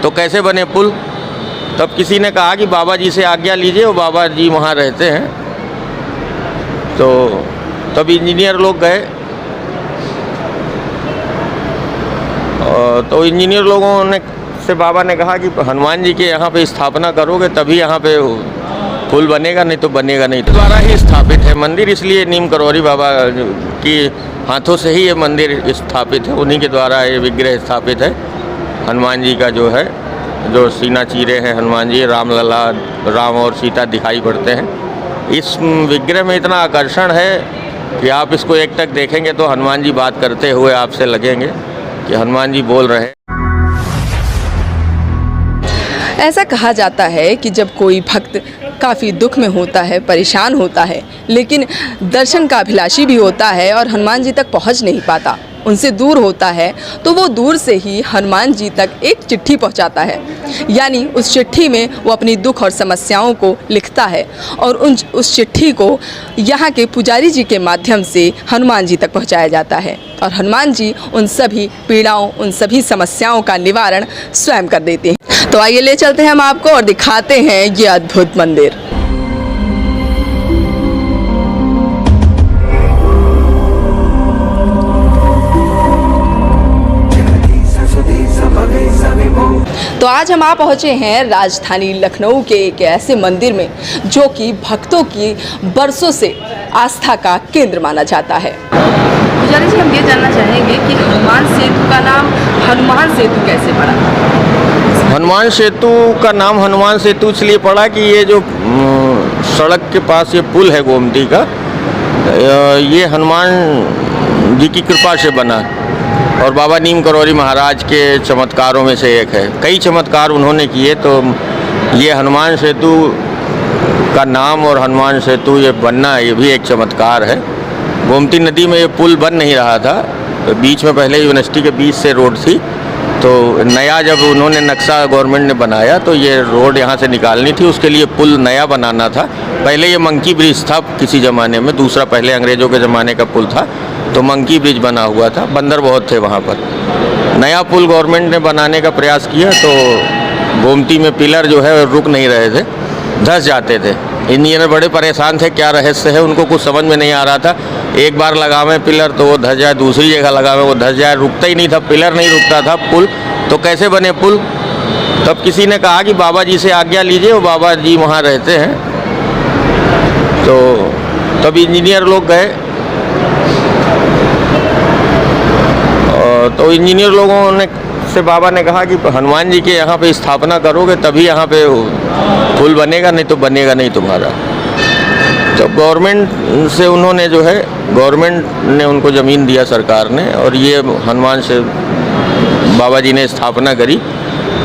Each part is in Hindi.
तो कैसे बने पुल। तब किसी ने कहा कि बाबा जी से आज्ञा लीजिए, वो बाबा जी वहाँ रहते हैं। तो तब इंजीनियर लोग गए, तो इंजीनियर लोगों ने से बाबा ने कहा कि हनुमान जी के यहाँ पे स्थापना करोगे तभी यहाँ पे पुल बनेगा, नहीं तो बनेगा नहीं। तो द्वारा ही स्थापित है मंदिर, इसलिए नीम करौरी बाबा की हाथों से ही ये मंदिर स्थापित है, उन्हीं के द्वारा ये विग्रह स्थापित है। हनुमान जी का जो है, जो सीना चीरे हैं हनुमान जी, रामलला, राम और सीता दिखाई पड़ते हैं। इस विग्रह में इतना आकर्षण है कि आप इसको एक टक देखेंगे तो हनुमान जी बात करते हुए आपसे लगेंगे कि हनुमान जी बोल रहे हैं। ऐसा कहा जाता है कि जब कोई भक्त काफ़ी दुख में होता है, परेशान होता है, लेकिन दर्शन का अभिलाषी भी होता है और हनुमान जी तक पहुंच नहीं पाता, उनसे दूर होता है, तो वो दूर से ही हनुमान जी तक एक चिट्ठी पहुंचाता है। यानी उस चिट्ठी में वो अपनी दुख और समस्याओं को लिखता है और उस चिट्ठी को यहाँ के पुजारी जी के माध्यम से हनुमान जी तक पहुँचाया जाता है और हनुमान जी उन सभी पीड़ाओं, उन सभी समस्याओं का निवारण स्वयं कर देते हैं। तो आइए ले चलते हैं हम आपको और दिखाते हैं ये अद्भुत मंदिर। तो आज हम आ पहुँचे हैं राजधानी लखनऊ के एक ऐसे मंदिर में जो कि भक्तों की बरसों से आस्था का केंद्र माना जाता है। पुजारी जी, हम ये जानना चाहेंगे कि हनुमान सेतु का नाम हनुमान सेतु कैसे पड़ा? हनुमान सेतु का नाम हनुमान सेतु इसलिए पड़ा कि ये जो सड़क के पास ये पुल है गोमती का, ये हनुमान जी की कृपा से बना और बाबा नीम करौरी महाराज के चमत्कारों में से एक है। कई चमत्कार उन्होंने किए, तो ये हनुमान सेतु का नाम और हनुमान सेतु ये बनना, ये भी एक चमत्कार है। गोमती नदी में ये पुल बन नहीं रहा था, तो बीच में पहले यूनिवर्सिटी के बीच से रोड थी, तो नया जब उन्होंने नक्शा गवर्नमेंट ने बनाया तो ये रोड यहाँ से निकालनी थी, उसके लिए पुल नया बनाना था। पहले ये मंकी ब्रिज था किसी ज़माने में, दूसरा पहले अंग्रेज़ों के ज़माने का पुल था, तो मंकी ब्रिज बना हुआ था, बंदर बहुत थे वहाँ पर। नया पुल गवर्नमेंट ने बनाने का प्रयास किया तो गोमती में पिलर जो है रुक नहीं रहे थे, धंस जाते थे। इंजीनियर बड़े परेशान थे, क्या रहस्य है, उनको कुछ समझ में नहीं आ रहा था। एक बार लगावे पिलर तो वो धंस जाए, दूसरी जगह लगावे वो धंस जाए, रुकता ही नहीं था, पिलर नहीं रुकता था पुल। तो कैसे बने पुल। तब किसी ने कहा कि बाबा जी से आज्ञा लीजिए, वो बाबा जी वहाँ रहते हैं। तो तब इंजीनियर लोग गए, तो इंजीनियर लोगों ने से बाबा ने कहा कि हनुमान जी के यहाँ पे स्थापना करोगे तभी यहाँ पे पुल बनेगा, नहीं तो बनेगा नहीं तुम्हारा। तो गवर्नमेंट से उन्होंने जो है, गवर्नमेंट ने उनको ज़मीन दिया सरकार ने, और ये हनुमान से बाबा जी ने स्थापना करी।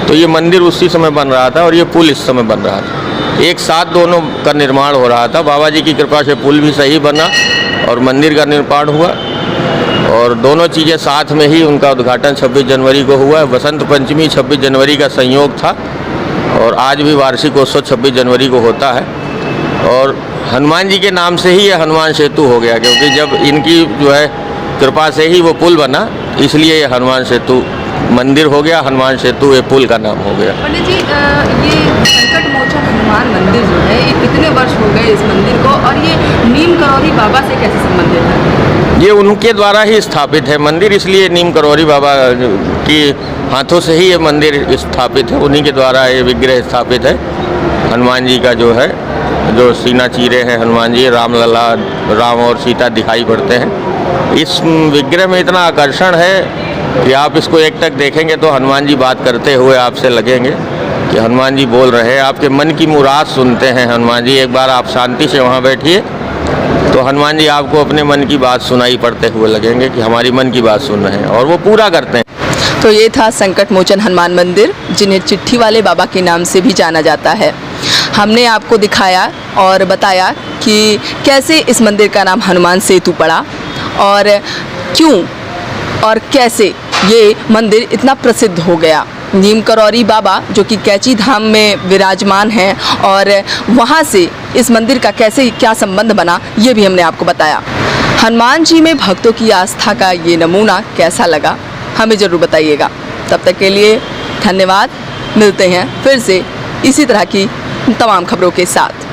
तो ये मंदिर उसी समय बन रहा था और ये पुल इस समय बन रहा था, एक साथ दोनों का निर्माण हो रहा था। बाबा जी की कृपा से पुल भी सही बना और मंदिर का निर्माण हुआ, और दोनों चीज़ें साथ में ही उनका उद्घाटन 26 जनवरी को हुआ। वसंत पंचमी 26 जनवरी का संयोग था और आज भी वार्षिक उत्सव 26 जनवरी को होता है। और हनुमान जी के नाम से ही ये हनुमान सेतु हो गया, क्योंकि जब इनकी जो है कृपा से ही वो पुल बना, इसलिए ये हनुमान सेतु मंदिर हो गया, हनुमान सेतु ये पुल का नाम हो गया। पंडित जी, ये संकट मोचन हनुमान मंदिर जो है, ये कितने वर्ष हो गए इस मंदिर को, और ये नीम करौरी बाबा से कैसे संबंधित है? ये उनके द्वारा ही स्थापित है मंदिर, इसलिए नीम करौरी बाबा की हाथों से ही ये मंदिर स्थापित है, उन्हीं के द्वारा ये विग्रह स्थापित है। हनुमान जी का जो है, जो सीना चीरे हैं हनुमान जी, रामलला, राम और सीता दिखाई पड़ते हैं। इस विग्रह में इतना आकर्षण है कि आप इसको एक टक देखेंगे तो हनुमान जी बात करते हुए आपसे लगेंगे कि हनुमान जी बोल रहे हैं, आपके मन की मुराद सुनते हैं हनुमान जी। एक बार आप शांति से वहाँ बैठिए तो हनुमान जी आपको अपने मन की बात सुनाई पड़ते हुए लगेंगे कि हमारी मन की बात सुन रहे हैं, और वो पूरा करते हैं। तो ये था संकट मोचन हनुमान मंदिर, जिन्हें चिट्ठी वाले बाबा के नाम से भी जाना जाता है। हमने आपको दिखाया और बताया कि कैसे इस मंदिर का नाम हनुमान सेतु पड़ा और क्यों और कैसे ये मंदिर इतना प्रसिद्ध हो गया। नीम करौरी बाबा जो कि कैची धाम में विराजमान हैं, और वहाँ से इस मंदिर का कैसे क्या संबंध बना, ये भी हमने आपको बताया। हनुमान जी में भक्तों की आस्था का ये नमूना कैसा लगा, हमें ज़रूर बताइएगा। तब तक के लिए धन्यवाद। मिलते हैं फिर से इसी तरह की तमाम खबरों के साथ।